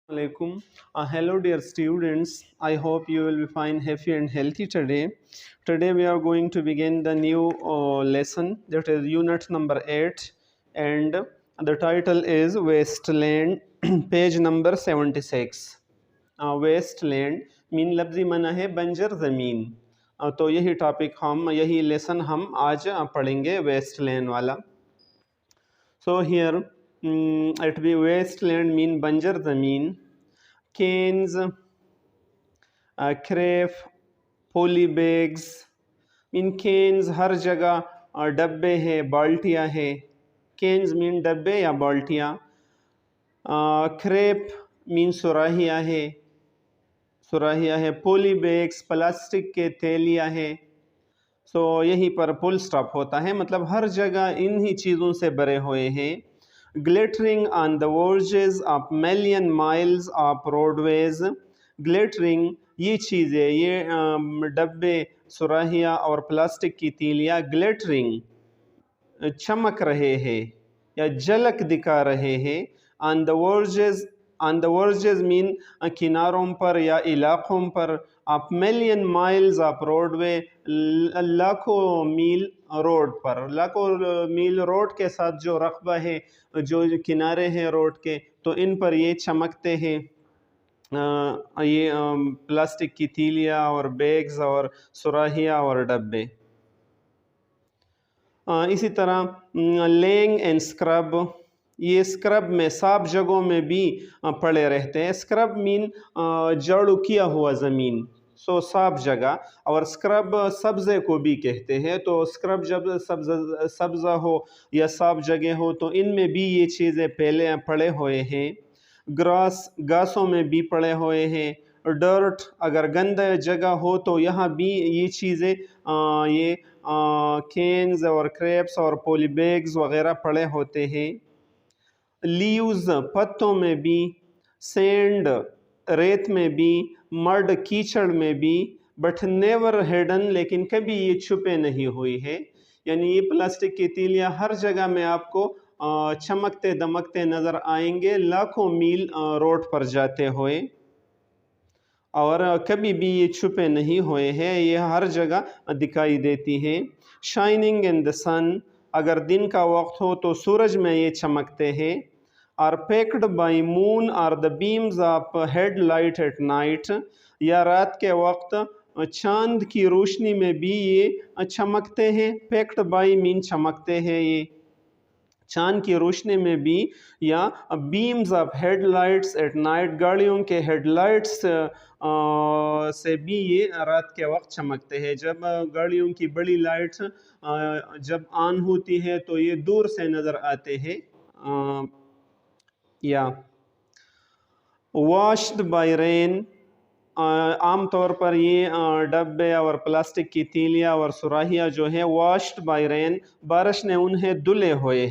Alaikum. Hello, dear students. I hope you will be fine, happy, and healthy today. Today, we are going to begin the new lesson, that is unit number 8, and the title is Wasteland, page number 76. Wasteland mean लफ्ज़ी मना है बंजर ज़मीन। तो यही lesson हम आज पढ़ेंगे Westland वाला। So here it be wasteland mean बंजर ज़मीन, canes, crepe, poly bags mean canes हर जगह डब्बे हैं, बाल्टियाँ हैं। canes मीन डब्बे या बाल्टियाँ। crepe मीन सुराहियाँ है। poly bags प्लास्टिक के थैलियाँ हैं। सो यहीं पर फुल स्टॉप होता है, मतलब हर जगह इन्हीं चीज़ों से भरे हुए हैं। Glittering on the voyages of million miles of roadways. Glittering ये चीज़ें, ये डब्बे, सुराहियाँ और प्लास्टिक की तीलियाँ ग्लिटरिंग चमक रहे हैं या झलक दिखा रहे हैं। ऑन द वर्जेस मीन किनारों पर या इलाकों पर। आप मिलियन माइल्स ऑफ रोडवे, लाखों मील रोड पर, लाखों मील रोड के साथ जो रकबा है, जो किनारे हैं रोड के, तो इन पर ये चमकते हैं ये प्लास्टिक की तीलियाँ और बैग्स और सुराहियाँ और डब्बे। इसी तरह लेंग एंड स्क्रब, ये स्क्रब में साफ जगहों में भी पड़े रहते हैं। स्क्रब मीन झाड़ू किया हुआ ज़मीन, सो साफ जगह। और स्क्रब सब्ज़े को भी कहते हैं। तो स्क्रब जब सब्ज़ा हो या साफ जगह हो तो इनमें भी ये चीज़ें पहले पड़े हुए हैं। घासों में भी पड़े हुए हैं। डर्ट, अगर गंदा जगह हो तो यहाँ भी ये चीज़ें ये केन्स और क्रेप्स और पॉली बैग्स वगैरह पड़े होते हैं। लीव्स, पत्तों में भी। सैंड, रेत में भी। मड, कीचड़ में भी। बट नेवर हिडन, लेकिन कभी ये छुपे नहीं हुई है। यानी ये प्लास्टिक की तीलियाँ हर जगह में आपको चमकते दमकते नज़र आएंगे, लाखों मील रोड पर जाते हुए, और कभी भी ये छुपे नहीं हुए हैं, ये हर जगह दिखाई देती हैं। शाइनिंग इन द सन, अगर दिन का वक्त हो तो सूरज में ये चमकते हैं। Are packed by moon are the beams of headlight at night, या रात के वक्त चांद की रोशनी में भी ये चमकते हैं। पैक्ड बाई मीन चमकते हैं ये चांद की रोशनी में भी, या beams of headlights at night, गाड़ियों के हेडलाइट्स से भी ये रात के वक्त चमकते हैं। जब गाड़ियों की बड़ी लाइट्स जब ऑन होती है तो ये दूर से नज़र आते हैं। या वॉश्ड बाय रेन, आम तौर पर ये डब्बे और प्लास्टिक की तीलियाँ और सुराहियाँ जो है वॉश्ड बाय रेन, बारिश ने उन्हें धुले हुए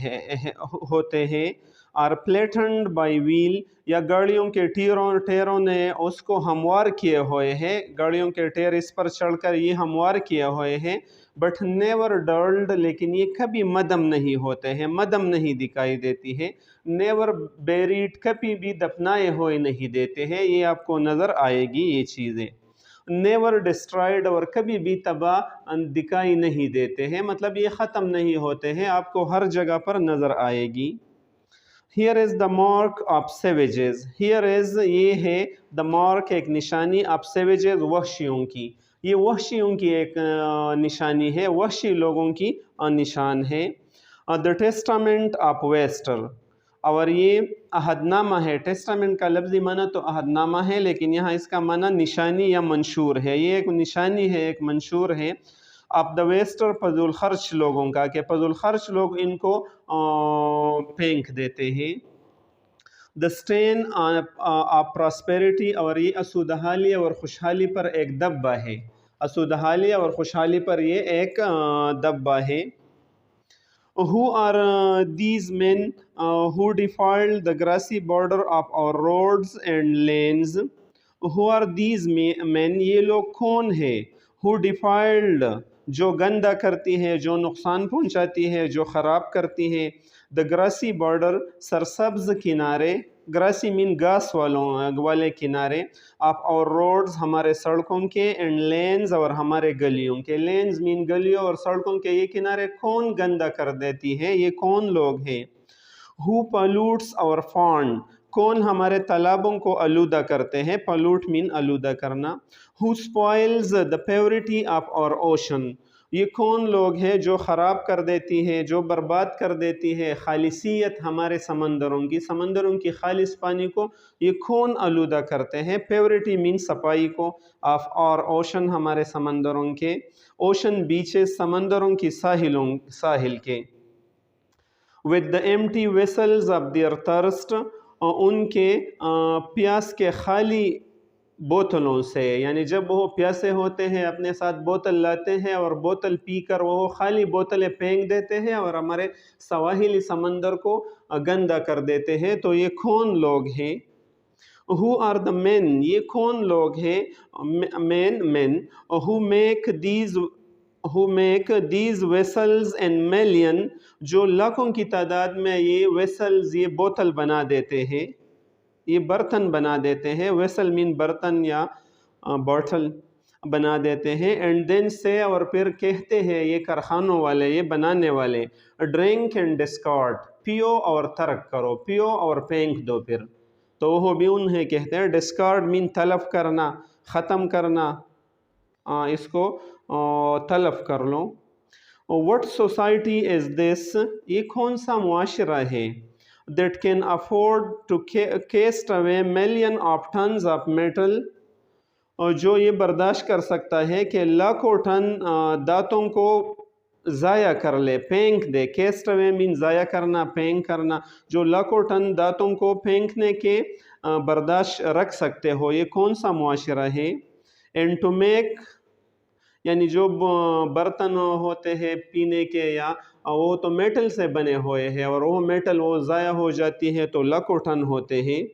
होते हैं। और फ्लैटन्ड बाय व्हील, या गाड़ियों के टायरों ने उसको हमवार किए हुए हैं। गाड़ियों के टायर इस पर चढ़कर ये हमवार किए हुए हैं। बट नेवर डल्ड, लेकिन ये कभी मदम नहीं होते हैं, मदम नहीं दिखाई देती है। नेवर बेरीड, कभी भी दफनाए हुए नहीं देते हैं, ये आपको नज़र आएगी ये चीज़ें। नेवर डिस्ट्रॉयड, और कभी भी तबाह दिखाई नहीं देते हैं, मतलब ये ख़त्म नहीं होते हैं, आपको हर जगह पर नज़र आएगी। Here is the mark of savages, here is ये है the mark, एक निशानी, of savages, वहशियों की। ये वहशियों की एक निशानी है, वहशी लोगों की निशान है। द टेस्टामेंट ऑफ वेस्टर, और ये अहदनामा है। टेस्टामेंट का लफ्ज़ी माना तो अहदनामा है, लेकिन यहाँ इसका माना निशानी या मंशूर है। ये एक निशानी है, एक मंशूर है। आप द वेस्टर, फजुल खर्च लोगों का, कि फजुल खर्च लोग इनको फेंक देते हैं। द स्टेन ऑफ प्रॉस्पेरिटी, और ये असुदहाली और खुशहाली पर एक दब्बा है। असुदहाली और खुशहाली पर ये एक दब्बा है। Who are these men who defiled the grassy border of our roads and lanes? Who are these men, ये लोग कौन है? Who defiled, जो गंदा करती है, जो नुकसान पहुंचाती है, जो ख़राब करती है। द ग्रासी बॉर्डर, सरसब्ज किनारे। ग्रासी मीन घास वाले किनारे, ऑफ और रोड्स हमारे सड़कों के, एंड लेन्स और हमारे गलियों के। लेन्स मीन गलियों और सड़कों के ये किनारे कौन गंदा कर देती है, ये कौन लोग हैं। हु पॉल्यूट्स और फॉन्ड, कौन हमारे तालाबों को आलूदा करते हैं, पॉल्यूट मीन आलूदा करना। Who spoils the purity of our ocean, ये कौन लोग हैं जो ख़राब कर देती है, जो बर्बाद कर देती है खालिसियत हमारे समंदरों की खालिस पानी को, ये कौन आलूदा करते हैं। प्योरिटी मीन सफाई को, ऑफ और ओशन हमारे समंदरों के, ओशन बीचेस समंदरों की साहिल के। With the empty vessels of their thirst, उनके प्यास के खाली बोतलों से, यानी जब वो प्यासे होते हैं अपने साथ बोतल लाते हैं और बोतल पीकर वो खाली बोतलें फेंक देते हैं और हमारे सवाहिली समंदर को गंदा कर देते हैं। तो ये कौन लोग हैं। हु आर द मेन, ये कौन लोग हैं, men who make these vessels and million, जो लाखों की तादाद में ये वेसल्स, ये बोतल बना देते हैं, ये बर्तन बना देते हैं। वेसल मीन बर्तन या बॉटल बना देते हैं। एंड देन से, और फिर कहते हैं ये कारखानों वाले, ये बनाने वाले, ड्रिंक एंड डिस्कार्ड, पियो और तर्क करो, पियो और फेंक दो फिर। तो वो भी उन्हें कहते हैं। डिस्कार्ड मीन तलफ करना, ख़त्म करना, इसको तलफ कर लो। व्हाट सोसाइटी इज़ दिस, ये कौन सा मुआशरा है, that can afford to cast away million of tons of metal, और जो ये बर्दाश्त कर सकता है कि लाखों टन दांतों को ज़ाया कर ले, फेंक दे। cast away मीन ज़ाया करना, फेंक करना, जो लाखों टन दांतों को फेंकने के बर्दाश्त रख सकते हो, ये कौन सा मुआशरा है। एंड टू मेक, यानी जो बर्तन होते हैं पीने के, या वो तो मेटल से बने हुए हैं और वो मेटल वो ज़ाया हो जाती है तो लाखों टन होते हैं।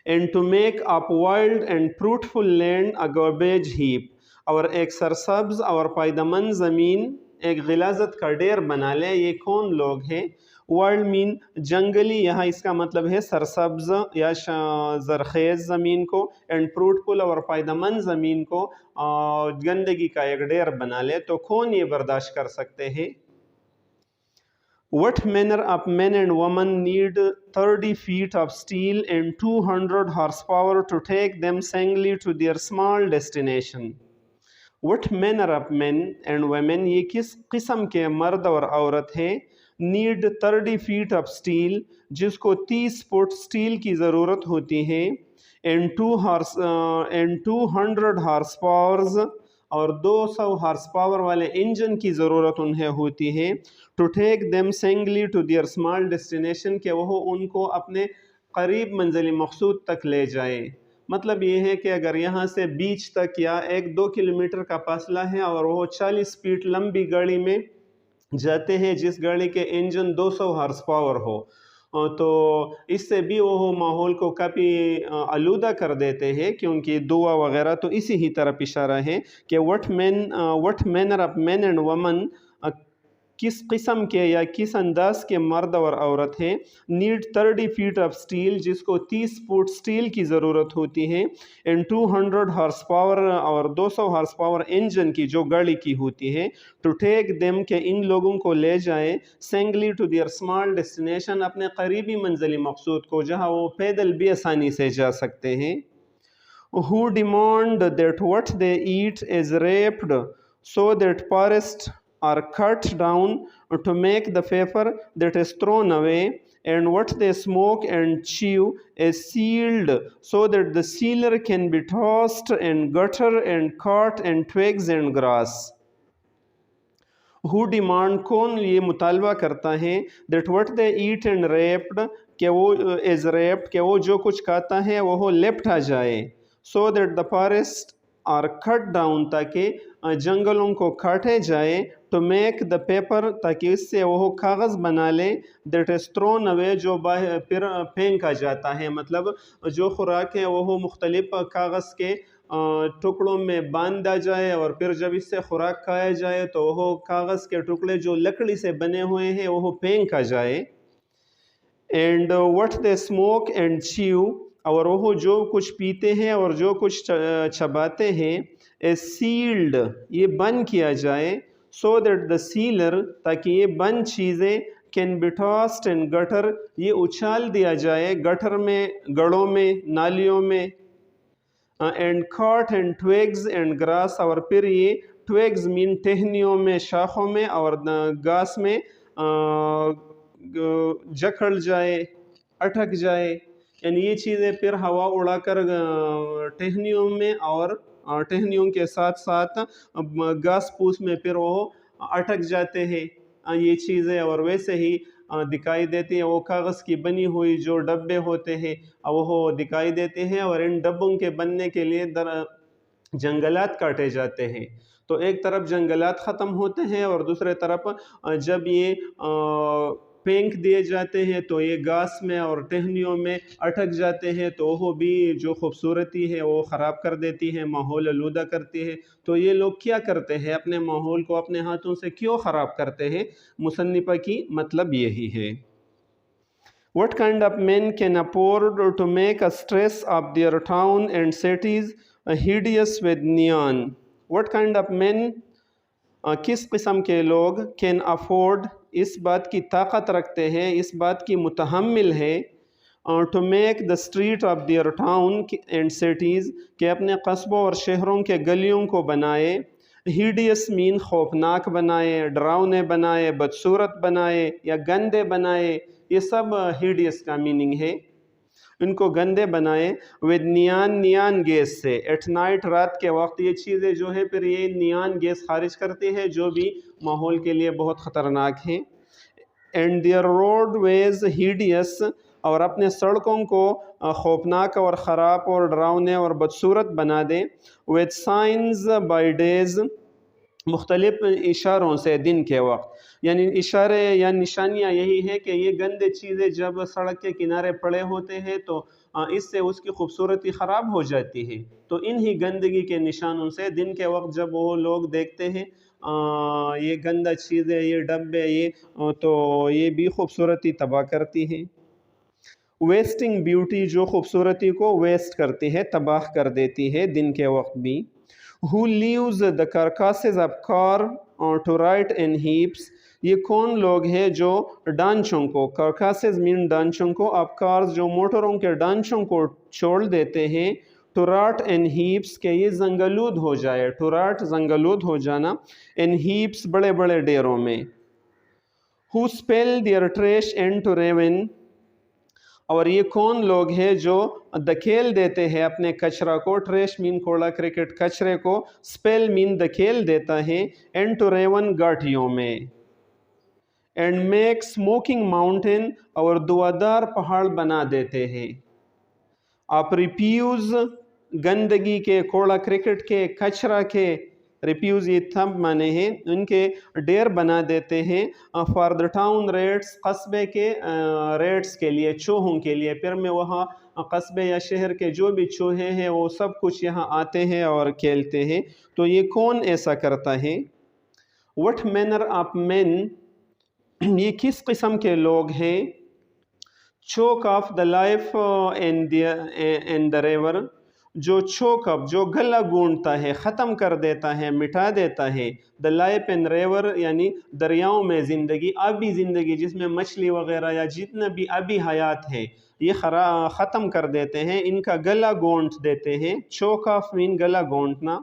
And to make up wild and fruitful land a garbage heap, और एक सरसब्ज और पायदमन ज़मीन, एक गिलाज़त का ढेर बना ले, ये कौन लोग हैं। वर्ल्ड मीन जंगली, यहाँ इसका मतलब है सरसब्ज या ज़रखेज़ ज़मीन को, एंड फ्रूटफुल और फ़ायदेमंद ज़मीन को गंदगी का एक ढेर बना ले, तो कौन ये बर्दाश्त कर सकते हैं। What manner of men and women need 30 feet of steel and 200 horsepower to take them singly to their small destination? What manner of men and women, ये किस किस्म के मर्द और औरत है। नीड 30 फीट ऑफ स्टील, जिसको 30 फुट स्टील की ज़रूरत होती है। एंड 200 हॉर्स पावर्स, और 200 हॉर्स पावर वाले इंजन की ज़रूरत उन्हें होती है। To take them singly to their small destination, के वो उनको अपने करीब मंजिल मकसूद तक ले जाए। मतलब ये है कि अगर यहाँ से बीच तक या 1-2 किलोमीटर का फासला है और वो 40 फीट लंबी गाड़ी में जाते हैं, जिस गाड़ी के इंजन 200 हॉर्स पावर हो, तो इससे भी वो माहौल को काफ़ी आलूदा कर देते हैं, क्योंकि धुआं वगैरह। तो इसी ही तरफ इशारा है कि what manner of man and वमन, किस किस्म के या किस अंदाज के मर्द और औरत हैं। नीड 30 फीट ऑफ स्टील, जिसको 30 फुट स्टील की ज़रूरत होती है। एंड 200 हॉर्स पावर, और 200 हॉर्स पावर इंजन की जो गाड़ी की होती है। टू टेक देम, के इन लोगों को ले जाए सेंगली टू देयर स्मॉल डेस्टिनेशन, अपने करीबी मंजिल मकसूद को, जहाँ वो पैदल भी आसानी से जा सकते हैं। Who demand that what they eat is raped so that forests are cut down to make the paper that is thrown away, and what they smoke and chew is sealed so that the sealer can be tossed and gutter and caught and twigs and grass. Who demand, कौन ये मुतालबा करता है। that what they eat and raped, कि वो is raped, कि वो जो कुछ खाता है वो लेपटा जाए। so that the forest are cut down, ताकि जंगलों को काटे जाए। टू मेक द पेपर, ताकि इससे वो कागज़ बना ले। दैट इज़ थ्रोन अवे, जो फिर फेंका जाता है। मतलब जो खुराक है वो मुख्तलिफ कागज़ के टुकड़ों में बांधा जाए, और फिर जब इससे खुराक खाया जाए तो वो कागज़ के टुकड़े जो लकड़ी से बने हुए हैं वो फेंका जाए। And with the smoke and chew, اور وہ جو کچھ پیتے ہیں اور جو کچھ چباتے ہیں، اے سیلڈ یہ بند کیا جائے، سو دیٹ دا سیلر تاکہ یہ بند چیزیں can be tossed in gutter یہ اچھال دیا جائے گٹر میں، گڑوں میں، نالیوں میں، and cut and twigs and grass, اور پھر یہ ٹویگز مین ٹہنیوں میں، شاخوں میں، اور گاس میں جکڑ جائے، اٹک جائے، یعنی یہ چیزیں پھر ہوا اڑا کر ٹہنیوں میں اور ٹہنیوں کے ساتھ ساتھ گھاس پھوس میں پھر وہ اٹک جاتے ہیں یہ چیزیں، اور ویسے ہی دکھائی دیتی ہیں۔ وہ کاغذ کی بنی ہوئی جو ڈبے ہوتے ہیں وہ دکھائی دیتے ہیں، اور ان ڈبوں کے بننے کے لیے جنگلات کاٹے جاتے ہیں۔ تو ایک طرف جنگلات ختم ہوتے ہیں اور دوسرے طرف جب یہ پھینک دیے جاتے ہیں تو یہ گھاس میں اور ٹہنیوں میں اٹک جاتے ہیں، تو وہ بھی جو خوبصورتی ہے وہ خراب کر دیتی ہے، ماحول آلودہ کرتی ہے۔ تو یہ لوگ کیا کرتے ہیں؟ اپنے ماحول کو اپنے ہاتھوں سے کیوں خراب کرتے ہیں؟ مصنفہ کی مطلب یہی ہے۔ What kind of men can afford to make a stress of their town and cities hideous with neon? What kind of men کس قسم کے لوگ کین افورڈ اس بات کی طاقت رکھتے ہیں، اس بات کی متحمل ہے، to make the street of their town and cities کہ اپنے قصبوں اور شہروں کے گلیوں کو بنائے، ہیڈیس مین خوفناک بنائے، ڈراؤنے بنائے، بدصورت بنائے یا گندے بنائے، یہ سب ہیڈیس کا میننگ ہے، ان کو گندے بنائے، ود نیان گیس سے، ایٹ نائٹ رات کے وقت یہ چیزیں جو ہے پھر یہ نیان گیس خارج کرتی ہے جو بھی ماحول کے لیے بہت خطرناک ہے۔ اینڈ دیئر روڈ ویز ہیڈیس اور اپنے سڑکوں کو خوفناک اور خراب اور ڈراؤنے اور بدصورت بنا دیں، ود سائنز بائی ڈیز مختلف اشاروں سے دن کے وقت، یعنی اشارے یا نشانیاں یہی ہے کہ یہ گندے چیزیں جب سڑک کے کنارے پڑے ہوتے ہیں تو اس سے اس کی خوبصورتی خراب ہو جاتی ہے، تو انہی گندگی کے نشانوں سے دن کے وقت جب وہ لوگ دیکھتے ہیں یہ گندہ چیزیں، یہ ڈبے، یہ تو یہ بھی خوبصورتی تباہ کرتی ہے۔ ویسٹنگ بیوٹی جو خوبصورتی کو ویسٹ کرتی ہے، تباہ کر دیتی ہے دن کے وقت بھی۔ Who leaves the carcasses of car to rot in heaps؟ یہ کون لوگ ہیں جو ڈانچوں کو، carcasses mean ڈانچوں کو، of cars جو موٹروں کے ڈانچوں کو چھوڑ دیتے ہیں، to rot in heaps کہ یہ زنگلود ہو جائے، to rot زنگلود ہو جانا، in heaps بڑے بڑے ڈیروں میں۔ Who spill their trash into ravine؟ اور یہ کون لوگ ہیں جو دھکیل دیتے ہیں اپنے کچرا کو، ٹریش مین کوڑا کرکٹ، کچرے کو، سپیل مین دھکیل دیتا ہے، انٹو ریون گاٹھیوں میں، اینڈ میک اسموکنگ ماؤنٹین اور دوادار پہاڑ بنا دیتے ہیں۔ آپ ریپیوز گندگی کے، کوڑا کرکٹ کے، کچرا کے، ریپیوز یہ تھم مانے ہیں، ان کے ڈیر بنا دیتے ہیں، فار دا ٹاؤن ریٹس قصبے کے ریٹس کے لیے، چوہوں کے لیے، پھر میں وہاں قصبے یا شہر کے جو بھی چوہے ہیں وہ سب کچھ یہاں آتے ہیں اور کھیلتے ہیں۔ تو یہ کون ایسا کرتا ہے؟ وٹ مینر آف مین یہ کس قسم کے لوگ ہیں؟ چوک of the life in the river جو چوک اپ جو گلا گونڈتا ہے، ختم کر دیتا ہے، مٹا دیتا ہے، دا لائف ان ریور یعنی دریاؤں میں زندگی، آبی زندگی جس میں مچھلی وغیرہ یا جتنا بھی آبی حیات ہے یہ ختم کر دیتے ہیں، ان کا گلا گونٹ دیتے ہیں۔ چوک آف مین گلا گونٹنا۔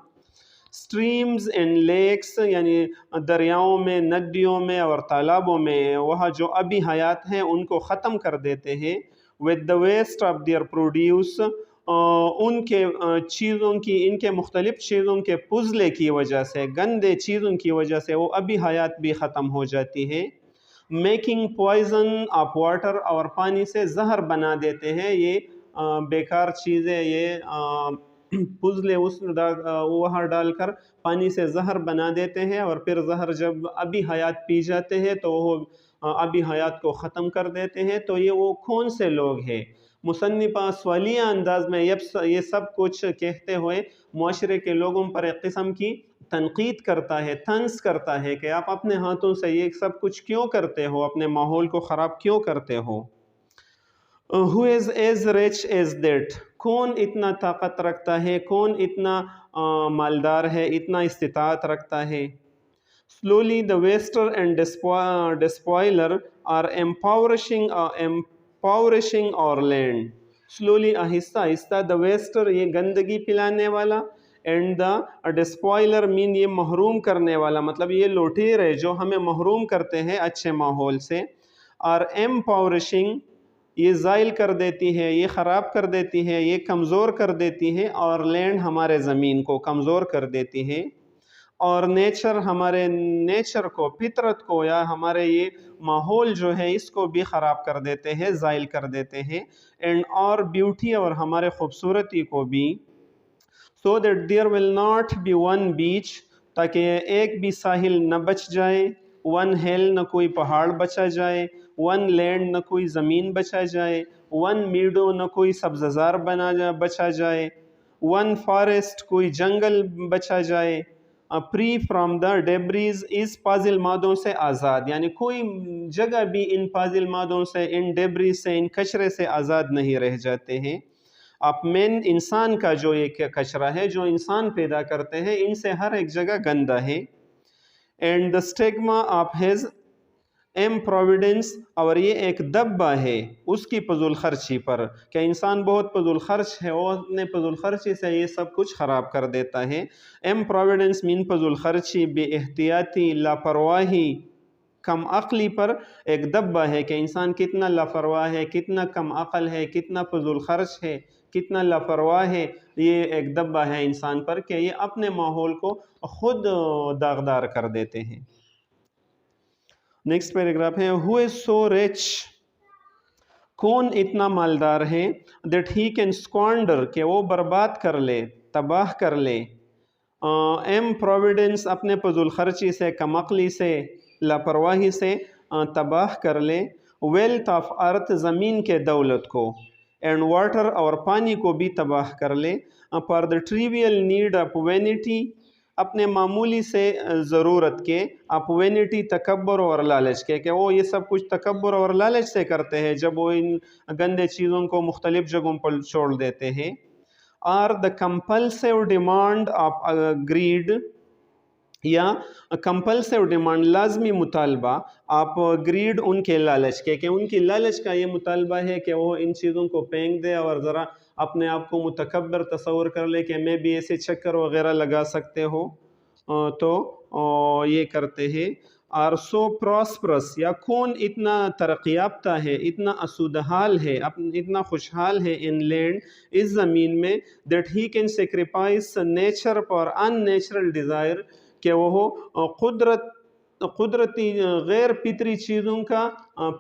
اسٹریمز اینڈ لیکس یعنی دریاؤں میں، ندیوں میں اور تالابوں میں وہاں جو آبی حیات ہیں ان کو ختم کر دیتے ہیں۔ With the waste of their produce ان کے چیزوں کی، ان کے مختلف چیزوں کے پزلے کی وجہ سے، گندے چیزوں کی وجہ سے وہ آبی حیات بھی ختم ہو جاتی ہے۔ میکنگ پوائزن آف واٹر اور پانی سے زہر بنا دیتے ہیں، یہ بیکار چیزیں، یہ پزلے وہاں ڈال کر پانی سے زہر بنا دیتے ہیں، اور پھر زہر جب آبی حیات پی جاتے ہیں تو وہ آبی حیات کو ختم کر دیتے ہیں۔ تو یہ وہ کون سے لوگ ہیں؟ مصنفہ سوالیہ انداز میں یہ سب کچھ کہتے ہوئے معاشرے کے لوگوں پر ایک قسم کی تنقید کرتا ہے، طنز کرتا ہے کہ آپ اپنے ہاتھوں سے یہ سب کچھ کیوں کرتے ہو، اپنے ماحول کو خراب کیوں کرتے ہو؟ Who is as rich as that, कौन इतना ताकत रखता है, कौन इतना मालदार है, इतना इस्तिताअत रखता है। Slowly, the waster and despoiler are empowering our land. Slowly, Aahista Aahista, the waster ये गंदगी पिलाने वाला, and the despoiler mean ये महरूम करने वाला, मतलब ये लुटेरे जो हमें महरूम करते हैं अच्छे माहौल से, are empowering ये ज़ाइल कर देती है, ये ख़राब कर देती है, ये कमज़ोर कर देती है, और लैंड हमारे ज़मीन को कमज़ोर कर देती है, और नेचर हमारे नेचर को, फितरत को, या हमारे ये माहौल जो है इसको भी ख़राब कर देते हैं, ज़ाइल कर देते हैं, एंड और ब्यूटी और हमारे खूबसूरती को भी। So that there will not be one beach, ताकि एक भी साहिल न बच जाए, वन हिल न कोई पहाड़ बचा जाए, वन लैंड न कोई ज़मीन बचा जाए, वन मीडो न कोई सब्ज़ार बचा जाए, वन फॉरेस्ट कोई जंगल बचा जाए, फ्री फ्राम द डेब्रीज, इस पाजिल मादों से आज़ाद, यानी कोई जगह भी इन पाजिल मादों से, इन डेब्रीज से, इन कचरे से आज़ाद नहीं रह जाते हैं। आप मेन इंसान का जो एक कचरा है जो इंसान पैदा करते हैं, इनसे हर एक जगह गंदा है। And the stigma of his aim Providence, और ये एक दब्बा है उसकी फजूल खर्ची पर, कि इंसान बहुत फजूल खर्च है और अपने फजूल खर्ची से ये सब कुछ ख़राब कर देता है। एम प्रोविडेंस मीन फजूल खर्ची, बेएहतियाती, लापरवाही, कम अक्ली पर एक दब्बा है कि इंसान कितना लापरवाह है, कितना कम अक्ल है, कितना फजूल खर्च है, कितना लापरवाह है। ये एक दब्बा है इंसान पर कि ये अपने माहौल को खुद दागदार कर देते हैं। नेक्स्ट पैराग्राफ है, हु इज़ सो रिच, कौन इतना मालदार है, दैट ही कैन स्क्वांडर, कि वो बर्बाद कर ले, तबाह कर ले, एम प्रोविडेंस, अपने फजूल खर्ची से, कमअक्ली से, लापरवाही से तबाह कर ले, वेल्थ ऑफ अर्थ, ज़मीन के दौलत को, एंड वाटर, और पानी को भी तबाह कर ले, for the trivial need of vanity, अपने मामूली से ज़रूरत के, आप वैनिटी, तकब्बर और लालच के, कि वो ये सब कुछ तकब्बर और लालच से करते हैं जब वो इन गंदे चीज़ों को मुख्तलिफ़ जगहों पर छोड़ देते हैं। Are the compulsive demand of greed, या कंपल्सिव डिमांड, लाजमी मुतालबा, आप ग्रीड, उनके लालच के, कि उनकी लालच का ये मुतालबा है कि वो इन चीज़ों को फेंक दे और ज़रा अपने आप को मुतकब्बर तस्वर कर ले कि मैं भी ऐसे चक्कर वगैरह लगा सकते हो, तो ये करते हैं। आर सो प्रॉस्परस, या कौन इतना तरक्की याफ्ता है, इतना असुदहाल है, इतना खुशहाल है इन लैंड, इस ज़मीन में, that he can sacrifice nature for unnatural desire, कि वो कुदरती गैर फितरी चीज़ों का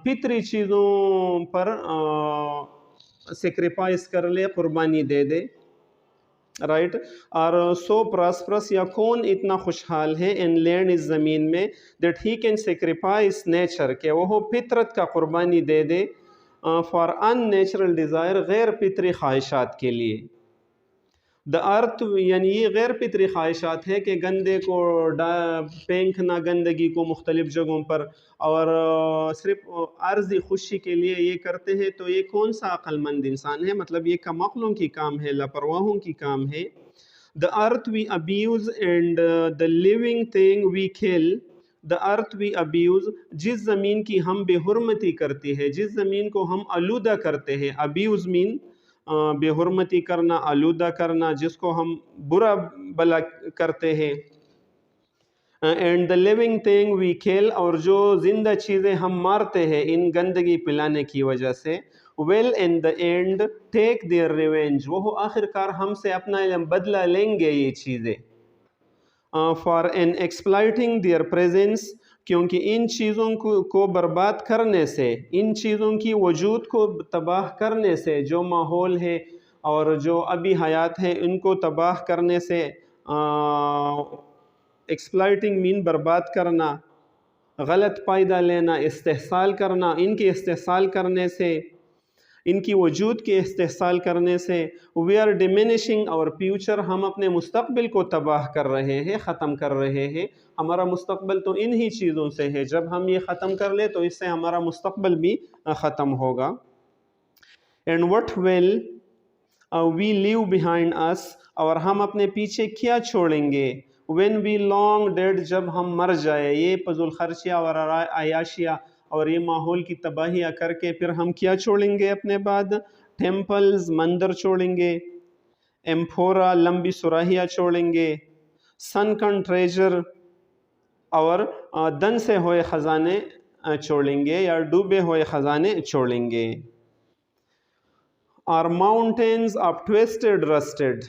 फितरी चीज़ों पर सेक्रीफाइस कर ले, कुर्बानी दे दे, राइट। और सो प्रॉस्परस, या कौन इतना खुशहाल है इन लैंड, इस ज़मीन में, that he can sacrifice nature, कि वो फितरत का कुर्बानी दे दे, फॉर अननेचुरल डिज़ायर, गैर फितरी ख्वाहिशात के लिए। द अर्थ, यानी ये गैर फितरी ख्वाहिशात है कि गंदे को फेंकना, गंदगी को मुख्तलिफ़ जगहों पर, और सिर्फ आर्जी खुशी के लिए ये करते हैं, तो ये कौन सा अक्लमंद इंसान है, मतलब ये कमअक्लों की काम है, लापरवाहों की काम है। The earth we abuse and the living thing we kill, the earth we abuse, जिस ज़मीन की हम बेहुरमती करती है, जिस ज़मीन को हम आलूदा करते हैं, अब्यूज़ मीन बेहुरमती करना, आलूदा करना, जिसको हम बुरा भला करते हैं, and the living thing we kill, और जो जिंदा चीज़ें हम मारते हैं इन गंदगी पिलाने की वजह से, well in the end take their revenge, वो आखिरकार हमसे अपना बदला लेंगे ये चीज़ें, for an exploiting their presence, क्योंकि इन चीज़ों को बर्बाद करने से, इन चीज़ों की वजूद को तबाह करने से, जो माहौल है और जो अभी हयात है इनको तबाह करने से, एक्सप्लॉइटिंग मीन बर्बाद करना, गलत फ़ायदा लेना, इस्तेहसाल करना, इनके इस्तेहसाल करने से, इनकी वजूद के इस्तेहसाल करने से, we are diminishing our future, हम अपने मुस्तक़बिल को तबाह कर रहे हैं, ख़त्म कर रहे हैं। हमारा मुस्तक़बिल तो इन्हीं चीज़ों से है, जब हम ये ख़त्म कर ले तो इससे हमारा मुस्तक़बिल भी ख़त्म होगा। And what will we leave behind us, اور ہم اپنے پیچھے کیا چھوڑیں گے. when we long dead, جب ہم مر جائے. یہ فضول خرچیاں اور عیاشیاں اور یہ ماحول کی تباہیاں کر کے پھر ہم کیا چھوڑیں گے اپنے بعد؟ ٹیمپلز، مندر چھوڑیں گے. ایمفورا، لمبی سراہیاں چھوڑیں گے. سنکن ٹریجر، اور دن سے ہوئے خزانے چھوڑیں گے یا ڈوبے ہوئے خزانے چھوڑیں گے. اور ماؤنٹینز آف ٹویسٹڈ رسٹڈ،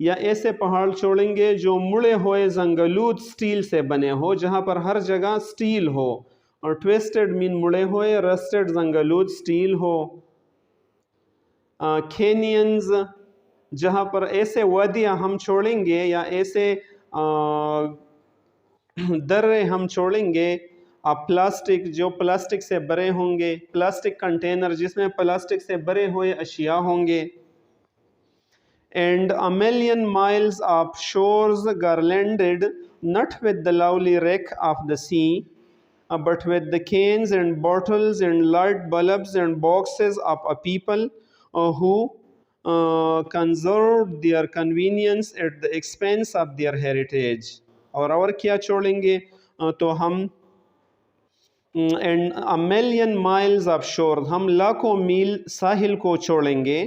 یا ایسے پہاڑ چھوڑیں گے جو مڑے ہوئے زنگلود سٹیل سے بنے ہو، جہاں پر ہر جگہ سٹیل ہو. اور ٹویسٹڈ مین مڑے ہوئے، رسٹڈ زنگلود سٹیل ہو. کینینز، جہاں پر ایسے وادیاں ہم چھوڑیں گے یا ایسے درے ہم چھوڑیں گے پلاسٹک، جو پلاسٹک سے بھرے ہوں گے. پلاسٹک کنٹینر جس میں پلاسٹک سے بھرے ہوئے اشیاء ہوں گے. And a million miles of shores garlanded, not with the lovely wreck of the sea, but with the cans and bottles and light bulbs and boxes of a people who conserved their convenience at the expense of their heritage. اور کیا چھوڑیں گے تو ہم and a million miles of shore، ہم لاکھوں میل ساحل کو چھوڑیں گے.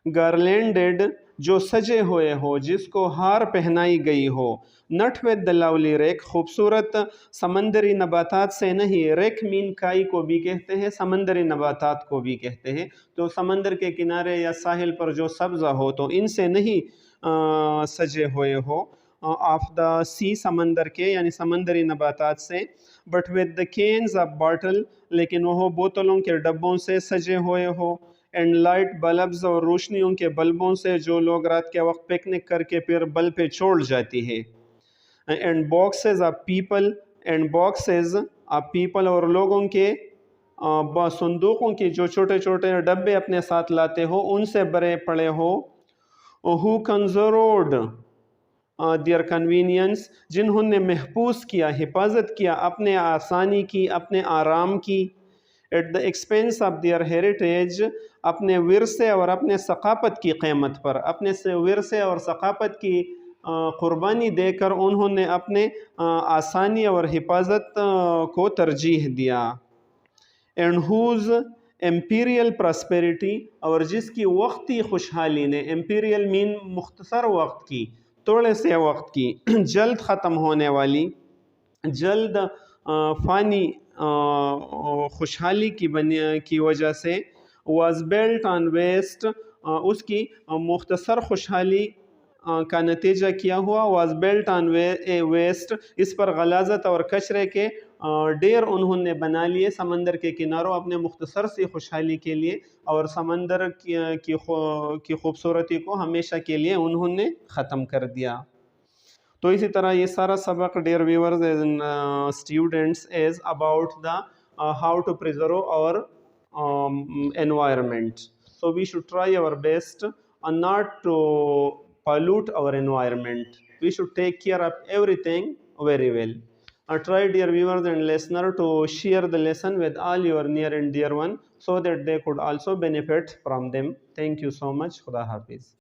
garlanded، جو سجے ہوئے ہو، جس کو ہار پہنائی گئی ہو. not with the lovely wreck، خوبصورت سمندری نباتات سے نہیں. ریک مین کائی کو بھی کہتے ہیں، سمندری نباتات کو بھی کہتے ہیں. تو سمندر کے کنارے یا ساحل پر جو سبزہ ہو تو ان سے نہیں سجے ہوئے ہو. آف دا سی، سمندر کے یعنی سمندری نباتات سے. But with the cans of bottle, لیکن وہ بوتلوں کے ڈبوں سے سجے ہوئے ہو. اینڈ لائٹ بلبز، اور روشنیوں کے بلبوں سے جو لوگ رات کے وقت پکنک کر کے پھر بلب پہ چھوڑ جاتی ہے. And boxes of people, and boxes of people, اور لوگوں کے صندوقوں کی جو چھوٹے چھوٹے ڈبے اپنے ساتھ لاتے ہو ان سے بھرے پڑے ہو. who conserved their convenience، جنہوں نے محفوظ کیا، حفاظت کیا اپنے آسانی کی، اپنے آرام کی. at the expense of their heritage، اپنے ورثے اور اپنے ثقافت کی قیمت پر. اپنے ورثے اور ثقافت کی قربانی دے کر انہوں نے اپنے آسانی اور حفاظت کو ترجیح دیا. and whose imperial prosperity، اور جس کی وقتی خوشحالی نے، imperial مین مختصر وقت کی، تھوڑے سے وقت کی، جلد ختم ہونے والی، جلد فانی خوشحالی کی وجہ سے. was built on waste، اس کی مختصر خوشحالی کا نتیجہ کیا ہوا. was built on waste، اس پر غلاظت اور کچرے کے ڈیر انہوں نے بنا لیے سمندر کے کناروں اپنے مختصر سی خوشحالی کے لیے، اور سمندر کی خوبصورتی کو ہمیشہ کے لیے انہوں نے ختم کر دیا. تو اسی طرح یہ سارا سبق dear viewers and students is about the how to preserve our environment. So we should try our best and not to pollute our environment. We should take care of everything very well. Try, dear viewers and listener, to share the lesson with all your near and dear one so that they could also benefit from them. Thank you so much. Khuda Hafiz.